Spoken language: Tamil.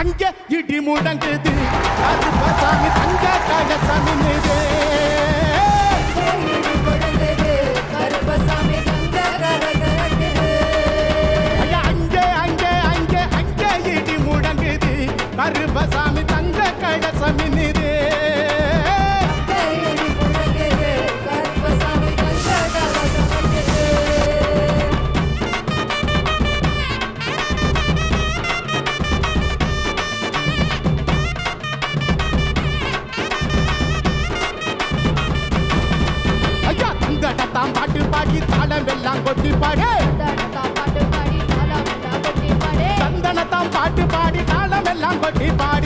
அங்கே இடி முழங்குது கருப்பசாமி தங்க கலசம் மின்னுது கருப்பசாமி தங்க கலசம் மின்னுது ஐயா தங்கடத்தாம் பாட்டு பாடி தாளம் எல்லாம் கொட்டி பாடு சந்தனத்தாம் பாட்டு பாடி தாளம் எல்லாம் கொட்டி பாடு